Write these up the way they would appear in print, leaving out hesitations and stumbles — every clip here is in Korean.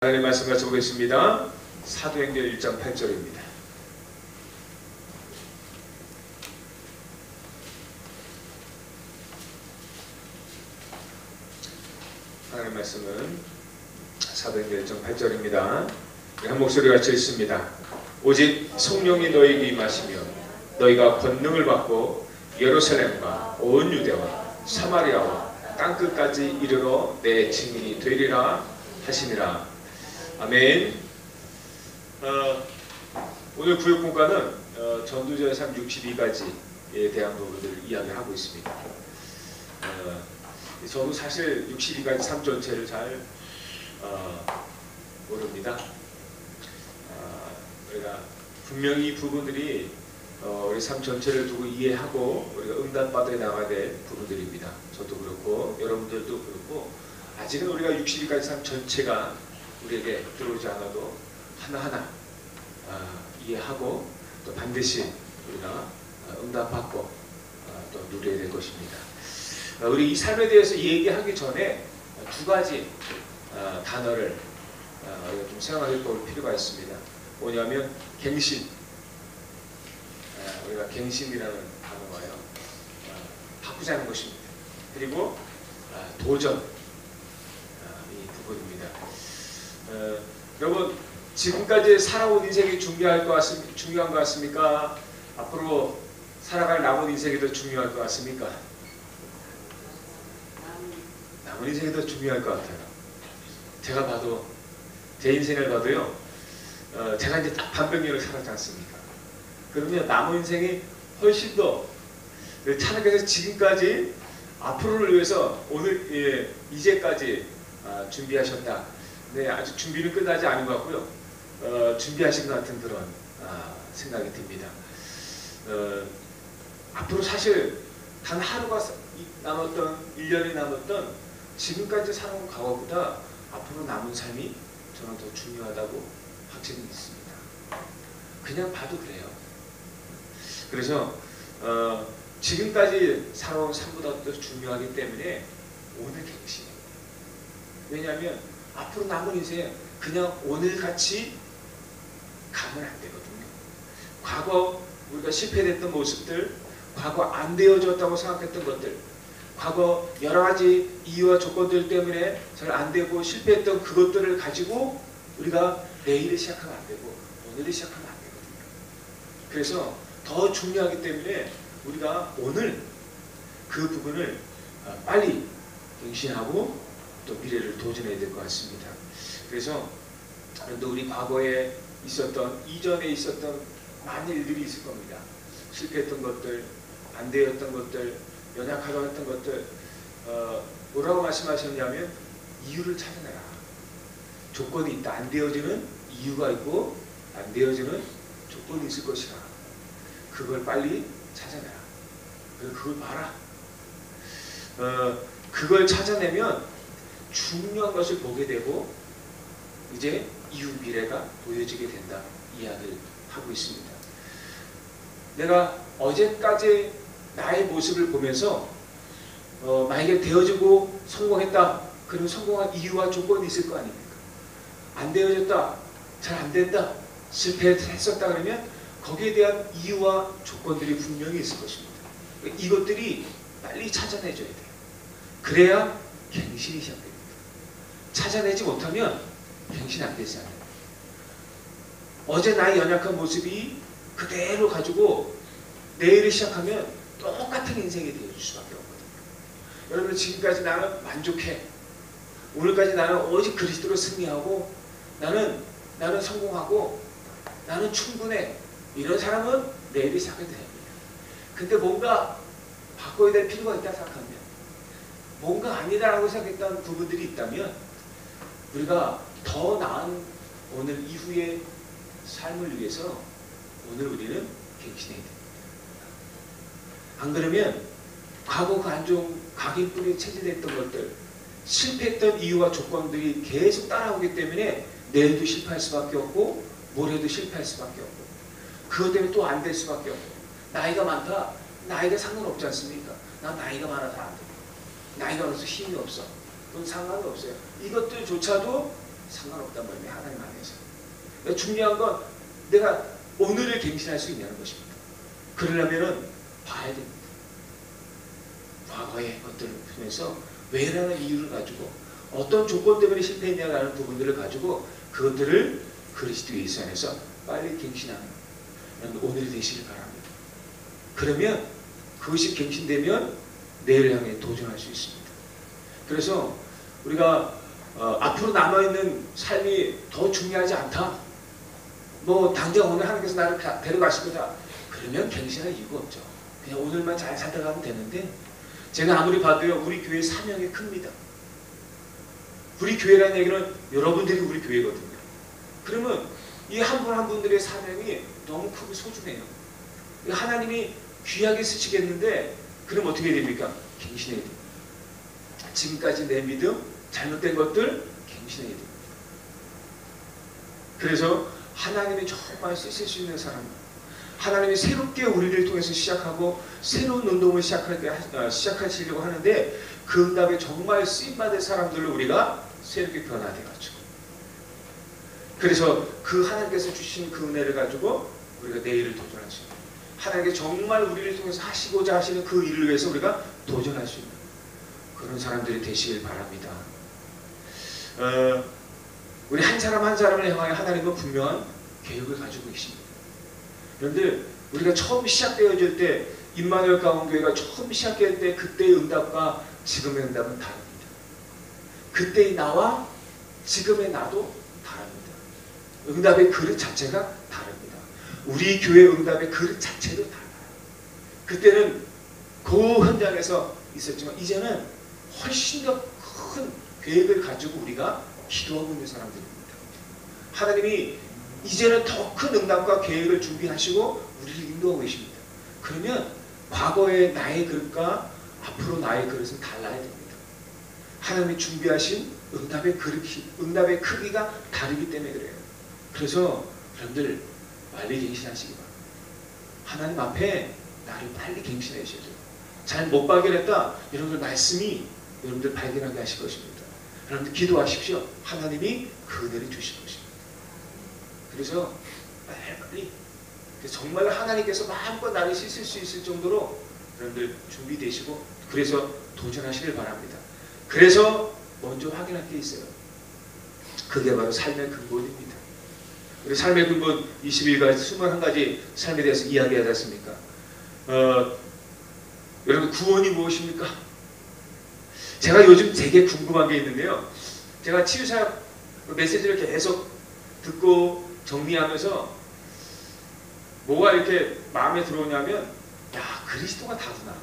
하나님의 말씀 같이 보겠습니다. 사도행전 1장 8절입니다. 하나님의 말씀은 사도행전 1장 8절입니다. 한 목소리 같이 읽습니다. 오직 성령이 너희에게 임하시며 너희가 권능을 받고 예루살렘과 온 유대와 사마리아와 땅끝까지 이르러 내 증인이 되리라 하시니라. 아멘. 오늘 구역분과는 전도서의 62가지에 대한 부분들을 이야기하고 있습니다. 저도 사실 62가지 삶 전체를 잘 모릅니다. 우리가 분명히 이 부분들이 우리 삶 전체를 두고 이해하고 우리가 응답받아 나가야 될 부분들입니다. 저도 그렇고 여러분들도 그렇고 아직은 우리가 62가지 삶 전체가 우리에게 들어오지 않아도 하나하나 이해하고 또 반드시 우리가 응답받고 또 누려야 될 것입니다. 우리 이 삶에 대해서 얘기하기 전에 두 가지 단어를 우리가 좀 생각해 볼 필요가 있습니다. 뭐냐면 갱신, 우리가 갱신이라는 단어가요 바꾸자는 것입니다. 그리고 도전, 이 부분입니다. 여러분 지금까지 살아온 인생이 중요한 것 같습니까? 앞으로 살아갈 남은 인생이 더 중요할 것 같습니까? 남은 인생이 더 중요할 것 같아요. 제가 봐도 제 인생을 봐도요. 제가 이제 딱 반백년을 살았지 않습니까? 그러면 남은 인생이 훨씬 더 하나님께서 지금까지 앞으로를 위해서 오늘 이제까지 준비하셨다. 네, 아직 준비는 끝나지 않은 것 같고요. 준비하신 것 같은 그런 생각이 듭니다. 앞으로 사실 단 하루가 남았던 1년이 남았던 지금까지 살아온 과거보다 앞으로 남은 삶이 저는 더 중요하다고 확신이 있습니다. 그냥 봐도 그래요. 그래서 지금까지 살아온 삶보다 더 중요하기 때문에 오늘 갱신입니다. 왜냐하면 앞으로 남은 인생 그냥 오늘같이 가면 안 되거든요. 과거 우리가 실패됐던 모습들, 과거 안 되어졌다고 생각했던 것들, 과거 여러 가지 이유와 조건들 때문에 잘 안 되고 실패했던 그것들을 가지고 우리가 내일을 시작하면 안 되고 오늘을 시작하면 안 되거든요. 그래서 더 중요하기 때문에 우리가 오늘 그 부분을 빨리 갱신하고 또 미래를 도전해야 될 것 같습니다. 그래서 또 우리 과거에 있었던 이전에 있었던 많은 일들이 있을 겁니다. 실패했던 것들, 안 되었던 것들, 연약하다고 했던 것들, 뭐라고 말씀하셨냐면 이유를 찾아내라. 조건이 있다. 안 되어지는 이유가 있고 안 되어지는 조건이 있을 것이라. 그걸 빨리 찾아내라. 그걸 봐라. 그걸 찾아내면 중요한 것을 보게 되고 이제 이후 미래가 보여지게 된다. 이야기를 하고 있습니다. 내가 어제까지 나의 모습을 보면서 만약에 되어지고 성공했다. 그럼 성공한 이유와 조건이 있을 거 아닙니까? 안 되어졌다. 잘 안 된다. 실패했었다 그러면 거기에 대한 이유와 조건들이 분명히 있을 것입니다. 이것들이 빨리 찾아내줘야 돼요. 그래야 갱신이 시작됩니다. 찾아내지 못하면 갱신 안 되지 않아요. 어제 나의 연약한 모습이 그대로 가지고 내일을 시작하면 똑같은 인생이 되어줄 수밖에 없거든요. 여러분 지금까지 나는 만족해. 오늘까지 나는 오직 그리스도로 승리하고 나는 성공하고 나는 충분해. 이런 사람은 내일이 시작해도 됩니다. 근데 뭔가 바꿔야 될 필요가 있다 생각하면 뭔가 아니다라고 생각했던 부분들이 있다면 우리가 더 나은 오늘 이후의 삶을 위해서 오늘 우리는 갱신해야 됩니다. 안 그러면 과거 간종 각인뿌리 체질했던 것들 실패했던 이유와 조건들이 계속 따라오기 때문에 내일도 실패할 수밖에 없고 모레도 실패할 수밖에 없고 그것 때문에 또 안 될 수밖에 없고 나이가 많다. 나이가 상관없지 않습니까? 난 나이가 많아서 안 돼. 나이가 많아서 힘이 없어. 그건 상관이 없어요. 이것들조차도 상관없단 말이에요. 하나님 안에서. 중요한 건 내가 오늘을 갱신할 수 있냐는 것입니다. 그러려면 봐야 됩니다. 과거의 것들을 보면서 왜라는 이유를 가지고 어떤 조건 때문에 실패했냐라는 부분들을 가지고 그것들을 그리스도 예수 안에서 빨리 갱신하는 오늘이 되시길 바랍니다. 그러면 그것이 갱신되면 내일 향해 도전할 수 있습니다. 그래서 우리가 앞으로 남아있는 삶이 더 중요하지 않다. 뭐 당장 오늘 하나님께서 나를 데려가실 거다. 그러면 갱신할 이유가 없죠. 그냥 오늘만 잘 살다 가면 되는데 제가 아무리 봐도요 우리 교회 사명이 큽니다. 우리 교회라는 얘기는 여러분들이 우리 교회거든요. 그러면 이 한 분 한 분들의 사명이 너무 크고 소중해요. 하나님이 귀하게 쓰시겠는데 그럼 어떻게 됩니까? 갱신해야 됩니다. 지금까지 내 믿음, 잘못된 것들 갱신해야 됩니다. 그래서 하나님이 정말 쓰실 수 있는 사람, 하나님이 새롭게 우리를 통해서 시작하고 새로운 운동을 시작하시려고 하는데 그 응답에 정말 쓰임받을 사람들로 우리가 새롭게 변화돼가지고 그래서 그 하나님께서 주신 그 은혜를 가지고 우리가 내일을 도전할 수 있는 하나님께서 정말 우리를 통해서 하시고자 하시는 그 일을 위해서 우리가 도전할 수 있는 그런 사람들이 되시길 바랍니다. 우리 한 사람 한 사람을 향하여 하나님은 분명한 계획을 가지고 계십니다. 그런데 우리가 처음 시작되어질 때 임마누엘 강원교회가 처음 시작할 때 그때의 응답과 지금의 응답은 다릅니다. 그때의 나와 지금의 나도 다릅니다. 응답의 그릇 자체가 다릅니다. 우리 교회 응답의 그릇 자체도 달라요. 그때는 그 현장에서 있었지만 이제는 훨씬 더 큰 계획을 가지고 우리가 기도하고 있는 사람들입니다. 하나님이 이제는 더 큰 응답과 계획을 준비하시고 우리를 인도하고 계십니다. 그러면 과거의 나의 그릇과 앞으로 나의 그릇은 달라야 됩니다. 하나님이 준비하신 응답의 그릇이, 응답의 크기가 다르기 때문에 그래요. 그래서 여러분들 빨리 갱신하시기 바랍니다. 하나님 앞에 나를 빨리 갱신하셔야 돼요. 잘 못 발견했다. 여러분들 말씀이 여러분들 발견하게 하실 것입니다. 여러분들 기도하십시오. 하나님이 그 은혜를 주실 것입니다. 그래서 빨리 정말 하나님께서 마음껏 나를 씻을 수 있을 정도로 여러분들 준비되시고 그래서 도전하시길 바랍니다. 그래서 먼저 확인할 게 있어요. 그게 바로 삶의 근본입니다. 우리 삶의 근본 21가지, 21가지 삶에 대해서 이야기하지 않습니까? 여러분 구원이 무엇입니까? 제가 요즘 되게 궁금한 게 있는데요. 제가 치유사역 메시지를 계속 듣고 정리하면서 뭐가 이렇게 마음에 들어오냐면 야 그리스도가 다구나.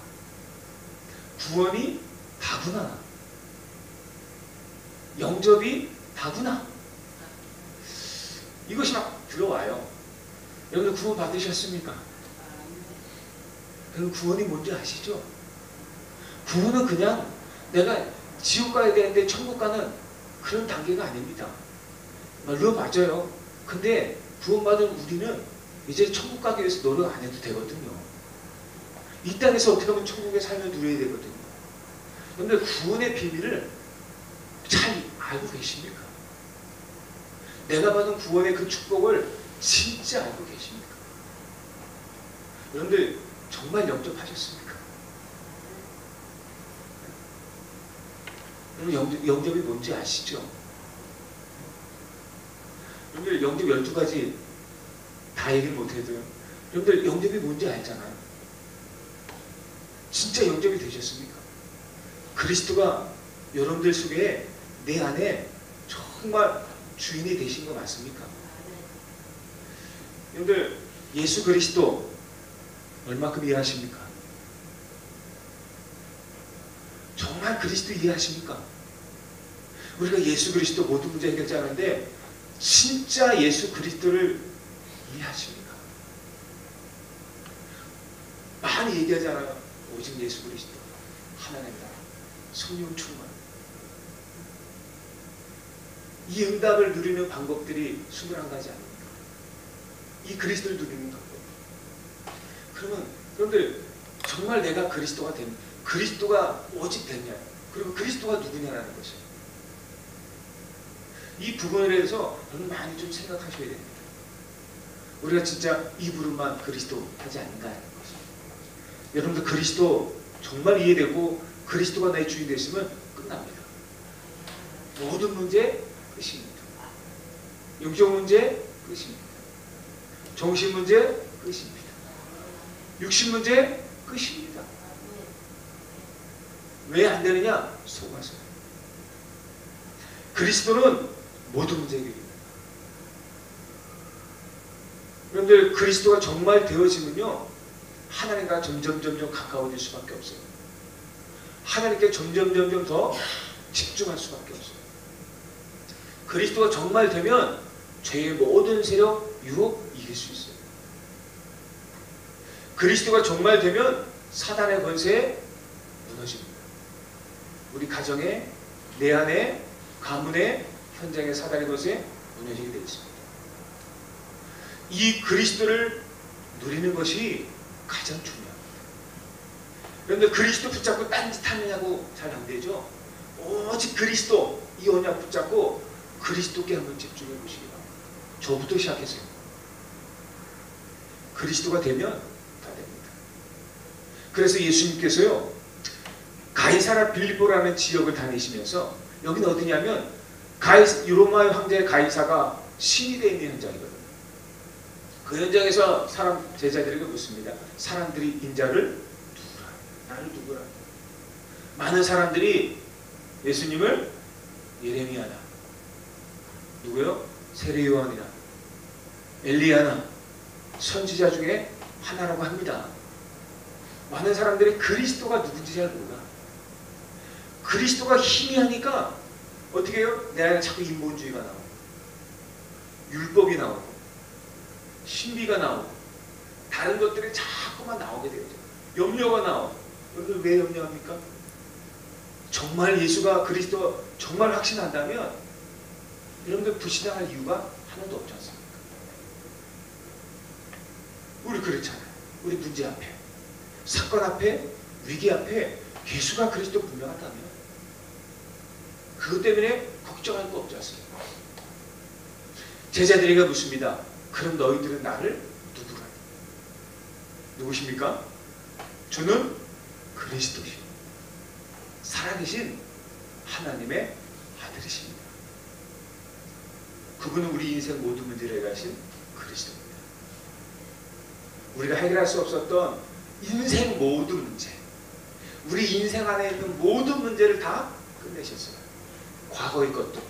구원이 다구나. 영접이 다구나. 이것이 막 들어와요. 여러분들 구원 받으셨습니까? 여러분 구원이 뭔지 아시죠? 구원은 그냥 내가 지옥 가야 되는데 천국 가는 그런 단계가 아닙니다. 물론 맞아요. 근데 구원받은 우리는 이제 천국 가기 위해서 노력 안 해도 되거든요. 이 땅에서 어떻게 하면 천국의 삶을 누려야 되거든요. 그런데 구원의 비밀을 잘 알고 계십니까? 내가 받은 구원의 그 축복을 진짜 알고 계십니까? 여러분들 정말 영접하셨습니까? 여러분 영접이 뭔지 아시죠? 여러분들 영접 12가지 다 얘기를 못해도요. 여러분들 영접이 뭔지 알잖아요. 진짜 영접이 되셨습니까? 그리스도가 여러분들 속에 내 안에 정말 주인이 되신 거 맞습니까? 여러분들 예수 그리스도 얼마큼 이해하십니까? 정말 그리스도 이해하십니까? 우리가 예수 그리스도 모든 문제 해결자는데 진짜 예수 그리스도를 이해하십니까? 많이 얘기하잖아요. 오직 예수 그리스도 하나님이다. 성령 충만. 이 응답을 누리는 방법들이 21가지 아닙니까? 이 그리스도를 누리는 방법. 그러면 여러분들 정말 내가 그리스도가 되는 그리스도가 오직 됐냐? 그리고 그리스도가 누구냐라는 것이에요. 이 부분에 대해서 여러분 많이 좀 생각하셔야 됩니다. 우리가 진짜 이 부분만 그리스도 하지 않는가 하는 것이. 여러분들 그리스도 정말 이해되고 그리스도가 나의 주인 되시면 끝납니다. 모든 문제 끝입니다. 영적 문제 끝입니다. 정신 문제 끝입니다. 육신 문제 끝입니다. 왜 안 되느냐? 속아서. 그리스도는 모든 문제 해결입니다. 여러분들 그리스도가 정말 되어지면요, 하나님과 점점 가까워질 수밖에 없어요. 하나님께 점점 더 집중할 수밖에 없어요. 그리스도가 정말 되면 죄의 모든 세력, 유혹 이길 수 있어요. 그리스도가 정말 되면 사단의 권세 무너집니다. 우리 가정에, 내 안에, 가문에, 현장의 사단의 권세 무너지게 되어 있습니다. 이 그리스도를 누리는 것이 가장 중요합니다. 그런데 그리스도 붙잡고 딴짓 하느냐고 잘 안 되죠. 오직 그리스도 이 언약 붙잡고 그리스도께 한번 집중해 보시기 바랍니다. 저부터 시작했어요. 그리스도가 되면 다 됩니다. 그래서 예수님께서요, 가이사라 빌립보라는 지역을 다니시면서, 여기는 어디냐면 로마 황제 가이사가 신이 되어 있는 현장이거든요. 그 현장에서 제자들에게 묻습니다. 사람들이 인자를 누구라? 나를 누구라? 많은 사람들이 예수님을 예레미야나, 누구요? 세례 요한이나 엘리야나, 선지자 중에 하나라고 합니다. 많은 사람들이 그리스도가 누군지 잘 몰라. 그리스도가 희미하니까 어떻게 해요? 내 안에 자꾸 인본주의가 나오고, 율법이 나오고, 신비가 나오고, 다른 것들이 자꾸만 나오게 되죠. 염려가 나오고. 여러분들 왜 염려합니까? 정말 예수가 그리스도 정말 확신한다면 여러분들 불신앙할 이유가 하나도 없지 않습니까? 우리 그렇잖아요. 우리 문제 앞에, 사건 앞에, 위기 앞에 예수가 그리스도 분명하다면 그것 때문에 걱정할 거 없지 않습니까? 제자들에게 묻습니다. 그럼 너희들은 나를 누구라? 누구십니까? 저는 그리스도시요, 살아계신 하나님의 아들이십니다. 그분은 우리 인생 모든 문제를 해결하신 그리스도입니다. 우리가 해결할 수 없었던 인생 모든 문제, 우리 인생 안에 있는 모든 문제를 다 끝내셨어요. 과거의 것도,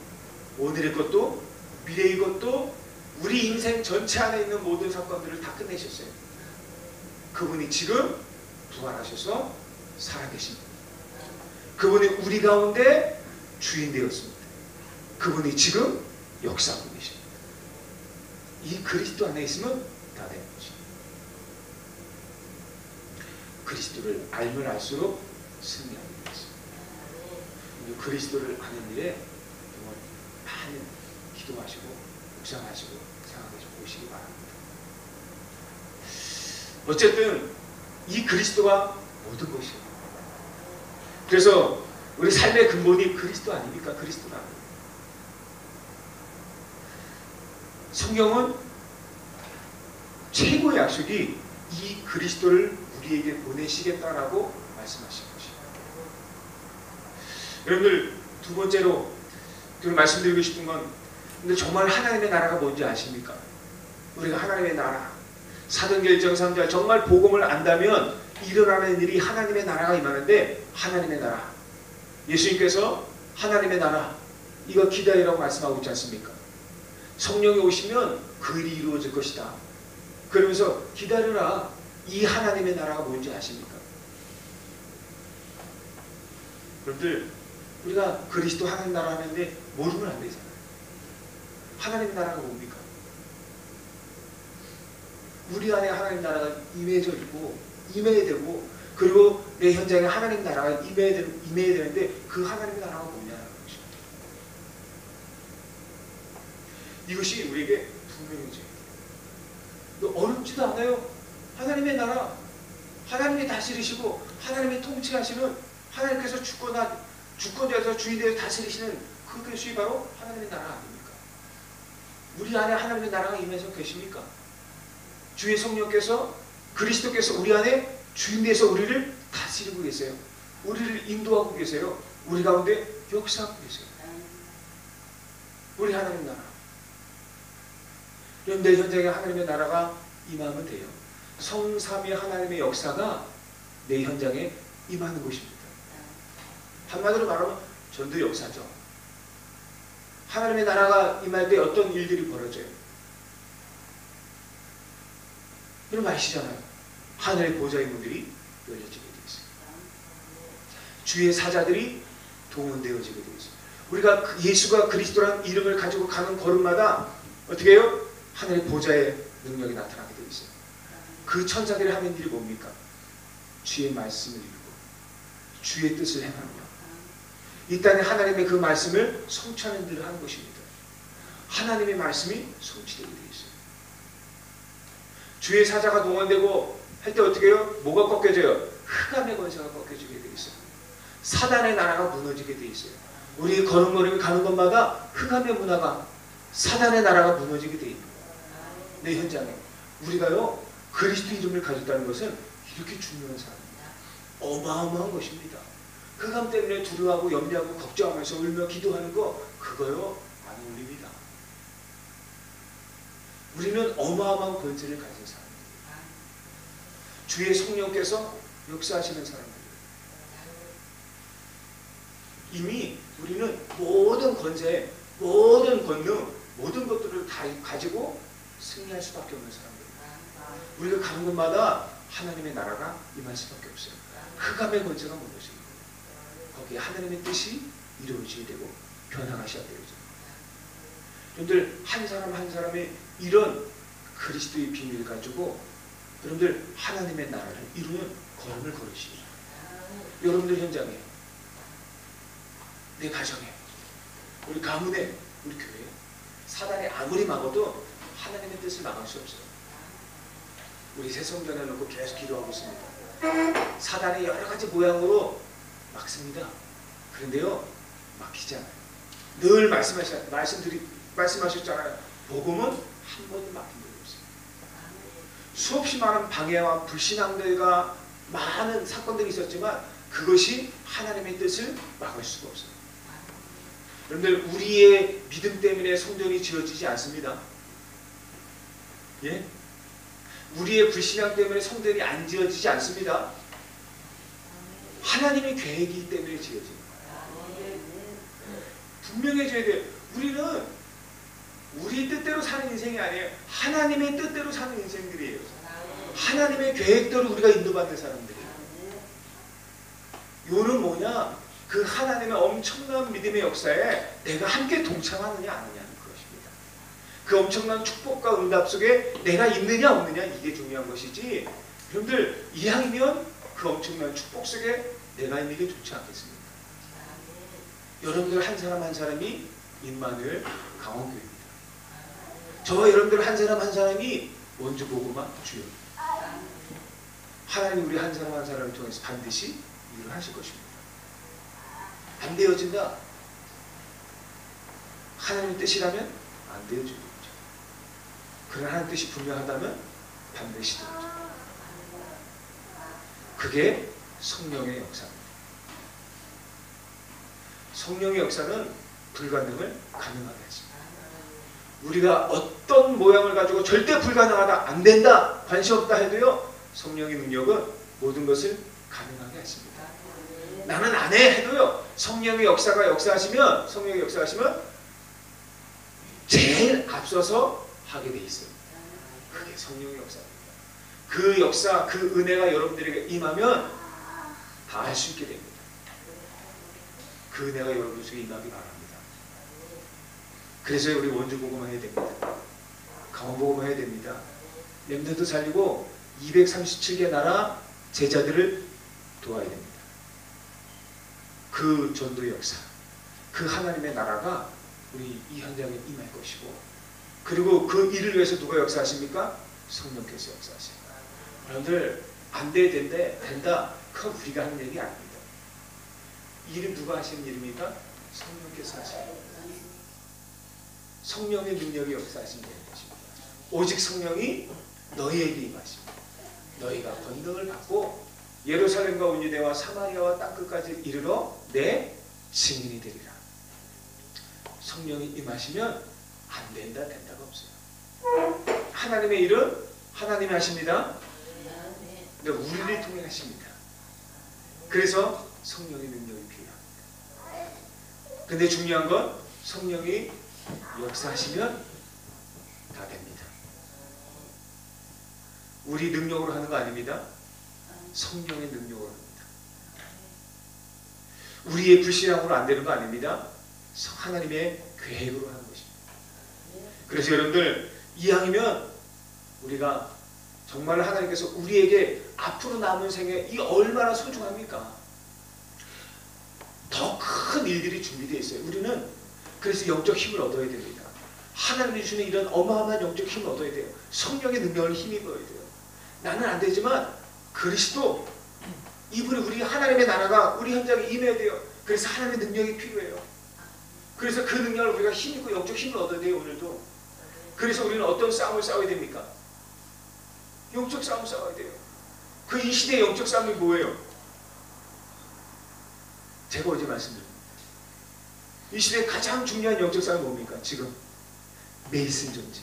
오늘의 것도, 미래의 것도, 우리 인생 전체 안에 있는 모든 사건들을 다 끝내셨어요. 그분이 지금 부활하셔서 살아계십니다. 그분이 우리 가운데 주인 되었습니다. 그분이 지금 역사하고 계십니다. 이 그리스도 안에 있으면 다 되는 것입니다. 그리스도를 알면 알수록 승리하게 되겠습니다. 그리스도를 아는 일에 정말 많은 기도하시고 묵상하시고 생각하시고 보시기 바랍니다. 어쨌든 이 그리스도가 모든 것이에요. 그래서 우리 삶의 근본이 그리스도 아닙니까? 그리스도가 아닙니까? 성경은 최고의 약속이 이 그리스도를 우리에게 보내시겠다라고 말씀하신 것입니다. 여러분들 두 번째로 말씀드리고 싶은 건, 근데 정말 하나님의 나라가 뭔지 아십니까? 우리가 하나님의 나라, 사도행전 3장 정말 복음을 안다면 일어나는 일이 하나님의 나라가 임하는데, 하나님의 나라, 예수님께서 하나님의 나라 이거 기다리라고 말씀하고 있지 않습니까? 성령이 오시면 그 일이 이루어질 것이다. 그러면서 기다려라. 이 하나님의 나라가 뭔지 아십니까? 여러분들 우리가 그리스도 하나님 나라 하는데 모르면 안 되잖아요. 하나님의 나라가 뭡니까? 우리 안에 하나님 나라가 임해져 있고 임해야 되고, 그리고 내 현장에 하나님 나라가 임해야 되는데 그 하나님의 나라가 뭐냐는 것입니다. 이것이 우리에게 분명해져요. 어렵지도 않아요. 하나님의 나라, 하나님이 다스리시고 하나님이 통치하시는, 하나님께서 주권자에서 주인되어 다스리시는 그것이 바로 하나님의 나라 아닙니까? 우리 안에 하나님의 나라가 임해서 계십니까? 주의 성령께서 그리스도께서 우리 안에 주인되어서 우리를 다스리고 계세요. 우리를 인도하고 계세요. 우리 가운데 역사하고 계세요. 우리 하나님 나라. 내 현장에 하나님의 나라가 임하면 돼요. 성삼위 하나님의 역사가 내 현장에 임하는 것입니다. 한마디로 말하면 전도 역사죠. 하나님의 나라가 임할 때 어떤 일들이 벌어져요? 여러분 아시잖아요. 하늘의 보좌의 문들이 열려지게 되어 있어요. 주의 사자들이 동원되어지게 되어 있어요. 우리가 예수가 그리스도라는 이름을 가지고 가는 걸음마다 어떻게 해요? 하늘의 보좌의 능력이 나타나게 되어 있어요. 그 천사들이 하는 일이 뭡니까? 주의 말씀을 읽고 주의 뜻을 행하며 이 땅에 하나님의 그 말씀을 성취하는 일을 하는 것입니다. 하나님의 말씀이 성취되게 되어 있어요. 주의 사자가 동원되고 할 때 어떻게 해요? 뭐가 꺾여져요? 흑암의 권세가 꺾여지게 되어 있어요. 사단의 나라가 무너지게 되어 있어요. 우리 걸음걸음이 가는 곳마다 흑암의 문화가 사단의 나라가 무너지게 되어 있는 거예요. 내 현장에 우리가요 그리스도 이름을 가졌다는 것은 이렇게 중요한 사람입니다. 어마어마한 것입니다. 흑암 때문에 두려워하고 염려하고 걱정하면서 울며 기도하는 거 그거요 안 어울립니다. 우리는 어마어마한 권세를 가진 사람입니다. 주의 성령께서 역사하시는 사람들이에요. 이미 우리는 모든 권세, 모든 권능, 모든 것들을 다 가지고 승리할 수밖에 없는 사람들이에요. 우리가 가는 곳마다 하나님의 나라가 임할 수밖에 없어요. 흑암의 권세가 무너지고 거기에 하나님의 뜻이 이루어지게 되고 변화가 시작되죠. 여러분들 한 사람 한 사람의 이런 그리스도의 비밀을 가지고 여러분들 하나님의 나라를 이루는 걸음을 걸으시죠. 여러분들 현장에, 내 가정에, 우리 가문에, 우리 교회에 사단이 아무리 막아도 하나님의 뜻을 막을 수 없어요. 우리 새성전에 놓고 계속 기도하고 있습니다. 사단이 여러 가지 모양으로 막습니다. 그런데요 막히지 않아요. 늘 말씀하셨잖아요. 복음은 한 번도 막힌 적이 없어요. 수없이 많은 방해와 불신앙들과 많은 사건들이 있었지만 그것이 하나님의 뜻을 막을 수가 없어요. 여러분들 우리의 믿음 때문에 성전이 지어지지 않습니다. 예? 우리의 불신앙 때문에 성전이 안 지어지지 않습니다. 하나님의 계획이기 때문에 지어지는 거예요. 분명해져야 돼요. 우리는 우리 뜻대로 사는 인생이 아니에요. 하나님의 뜻대로 사는 인생들이에요. 하나님의 계획대로 우리가 인도받는 사람들이에요. 요는 뭐냐? 그 하나님의 엄청난 믿음의 역사에 내가 함께 동참하느냐 안 하느냐는 것입니다. 그 엄청난 축복과 응답 속에 내가 있느냐 없느냐 이게 중요한 것이지 여러분들 이왕이면 그 엄청난 축복 속에 내가 있는 게 좋지 않겠습니까? 여러분들 한 사람 한 사람이 임마누엘 강원교회입니다. 저와 여러분들 한 사람 한 사람이 원주복음화 주요. 하나님 우리 한 사람 한 사람을 통해서 반드시 일을 하실 것입니다. 안 되어진다. 하나님의 뜻이라면 안 되어지는 거죠. 그러나 하나님의 뜻이 분명하다면 반드시 되어져. 그게 성령의 역사입니다. 성령의 역사는 불가능을 가능하게 했습니다. 우리가 어떤 모양을 가지고 절대 불가능하다, 안 된다, 관심 없다 해도요 성령의 능력은 모든 것을 가능하게 했습니다. 나는 안 해 해도요 성령의 역사하시면 제일 앞서서 하게 돼 있어요. 그게 성령의 역사입니다. 그 역사, 그 은혜가 여러분들에게 임하면 다 할 수 있게 됩니다. 그 은혜가 여러분 속에 임하기 바랍니다. 그래서 우리 원주복음화 해야 됩니다. 강원복음화 해야 됩니다. 렘넌트 살리고 237개 나라 제자들을 도와야 됩니다. 그 전도의 역사, 그 하나님의 나라가 우리 이 현장에 임할 것이고 그리고 그 일을 위해서 누가 역사하십니까? 성령께서 역사하십니다. 여러분들 안 돼, 된다. 그건 우리가 하는 얘기 아닙니다. 이 일은 누가 하시는 일입니까? 성령께서 하시는 일입니다. 성령의 능력이 역사하신다는 것입니다. 오직 성령이 너희에게 임하십니다. 너희가 권능을 받고 예루살렘과 온 유대와 사마리아와 땅끝까지 이르러 내 증인이 되리라. 성령이 임하시면 안 된다, 된다가 없어요. 하나님의 일은 하나님이 하십니다. 근데 우리를 통해 하십니다. 그래서 성령의 능력이 필요합니다. 근데 중요한 건 성령이 역사하시면 다 됩니다. 우리 능력으로 하는 거 아닙니다. 성령의 능력으로 합니다. 우리의 불신앙으로 안 되는 거 아닙니다. 하나님의 계획으로 하는 것입니다. 그래서 여러분들 이왕이면 우리가 정말 하나님께서 우리에게 앞으로 남은 생에 이 얼마나 소중합니까? 더 큰 일들이 준비되어 있어요. 우리는 그래서 영적 힘을 얻어야 됩니다. 하나님이 주는 이런 어마어마한 영적 힘을 얻어야 돼요. 성령의 능력을 힘입어야 돼요. 나는 안 되지만 그리스도 이분이 우리 하나님의 나라가 우리 현장에 임해야 돼요. 그래서 하나님의 능력이 필요해요. 그래서 그 능력을 우리가 힘입고 영적 힘을 얻어야 돼요. 오늘도. 그래서 우리는 어떤 싸움을 싸워야 됩니까? 영적 싸움 싸워야 돼요. 그 이 시대의 영적 싸움이 뭐예요? 제가 어제 말씀드립니다. 이 시대의 가장 중요한 영적 싸움이 뭡니까? 지금 메이슨 전쟁.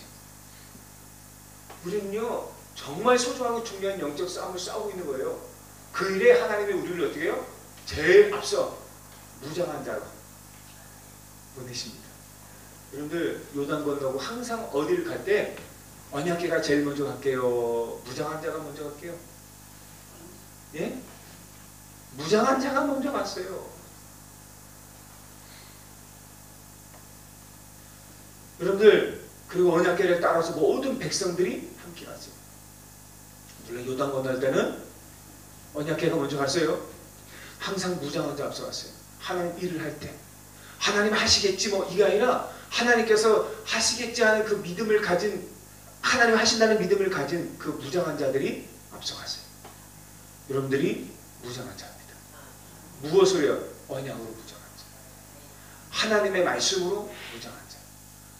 우리는요 정말 소중하고 중요한 영적 싸움을 싸우고 있는 거예요. 그 일에 하나님이 우리를 어떻게 해요? 제일 앞서 무장한 자로 보내십니다. 여러분들 요단 건너고 항상 어디를 갈 때 언약궤가 제일 먼저 갈게요? 무장한 자가 먼저 갈게요? 예? 무장한 자가 먼저 갔어요. 여러분들 그리고 언약궤를 따라서 모든 백성들이 함께 갔어요. 물론 요단 건널 때는 언약궤가 먼저 갔어요. 항상 무장한 자 앞서 갔어요. 하나님 일을 할 때 하나님 하시겠지 뭐 이게 아니라 하나님께서 하시겠지 하는 그 믿음을 가진 하나님 하신다는 믿음을 가진 그 무장한 자들이 앞서갔어요. 여러분들이 무장한 자입니다. 무엇을요? 언약으로 무장한 자. 하나님의 말씀으로 무장한 자.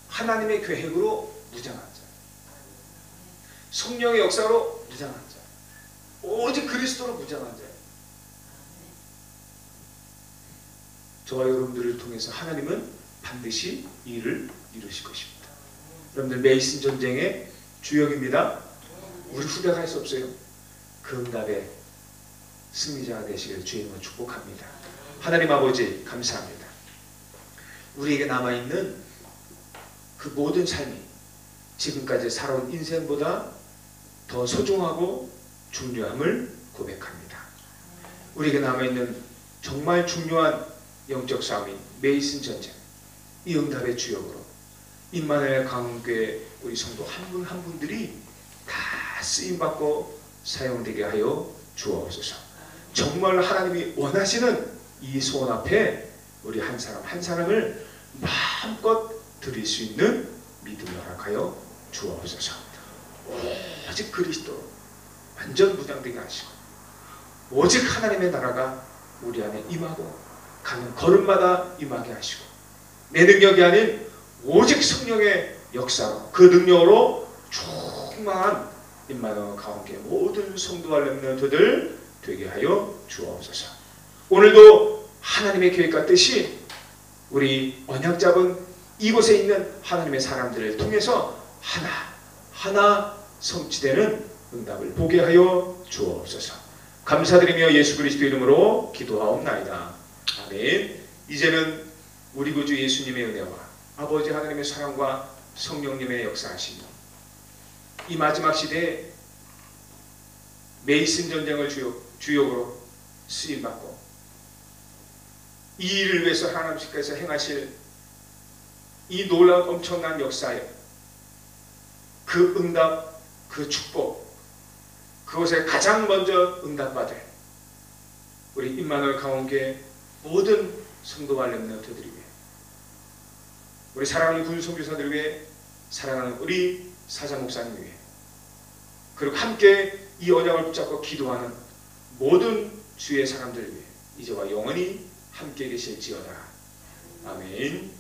하나님의 계획으로 무장한 자. 성령의 역사로 무장한 자. 오직 그리스도로 무장한 자예요. 저와 여러분들을 통해서 하나님은 반드시 이 일을 이루실 것입니다. 여러분들 메이슨 전쟁의 주역입니다. 우리 후대가 할 수 없어요. 그 응답의 승리자가 되시길 주님은 축복합니다. 하나님 아버지 감사합니다. 우리에게 남아있는 그 모든 삶이 지금까지 살아온 인생보다 더 소중하고 중요함을 고백합니다. 우리에게 남아있는 정말 중요한 영적 싸움인 메이슨 전쟁, 이 응답의 주역으로 임마누엘 강원교회 우리 성도 한 분 한 분들이 다 쓰임받고 사용되게 하여 주옵소서. 정말 하나님이 원하시는 이 소원 앞에 우리 한 사람 한 사람을 마음껏 드릴 수 있는 믿음을 허락하여 주옵소서. 오직 그리스도로 완전 무장되게 하시고 오직 하나님의 나라가 우리 안에 임하고 가는 걸음마다 임하게 하시고 내 능력이 아닌 오직 성령의 역사로 그 능력으로 충만한 임마누엘 가운데 모든 성도와 렘넌트들 되게 하여 주옵소서. 오늘도 하나님의 계획과 뜻이 우리 언약 잡은 이곳에 있는 하나님의 사람들을 통해서 하나하나 성취되는 응답을 보게 하여 주옵소서. 감사드리며 예수 그리스도 이름으로 기도하옵나이다. 아멘. 이제는 우리 구주 예수님의 은혜와 아버지 하나님의 사랑과 성령님의 역사하심이 이 마지막 시대에 메이슨 전쟁을 주역으로 쓰임받고 이 일을 위해서 하나님께서 행하실 이 놀라운 엄청난 역사에 그 응답, 그 축복, 그것에 가장 먼저 응답받을 우리 임마누엘 강원교회 모든 성도와 렘넌트들이 위해 우리 사랑하는 군 선교사들 위해 사랑하는 우리 사자 목사님 위해 그리고 함께 이 언약을 붙잡고 기도하는 모든 주의 사람들 위해 이제와 영원히 함께 계실지어다. 아멘.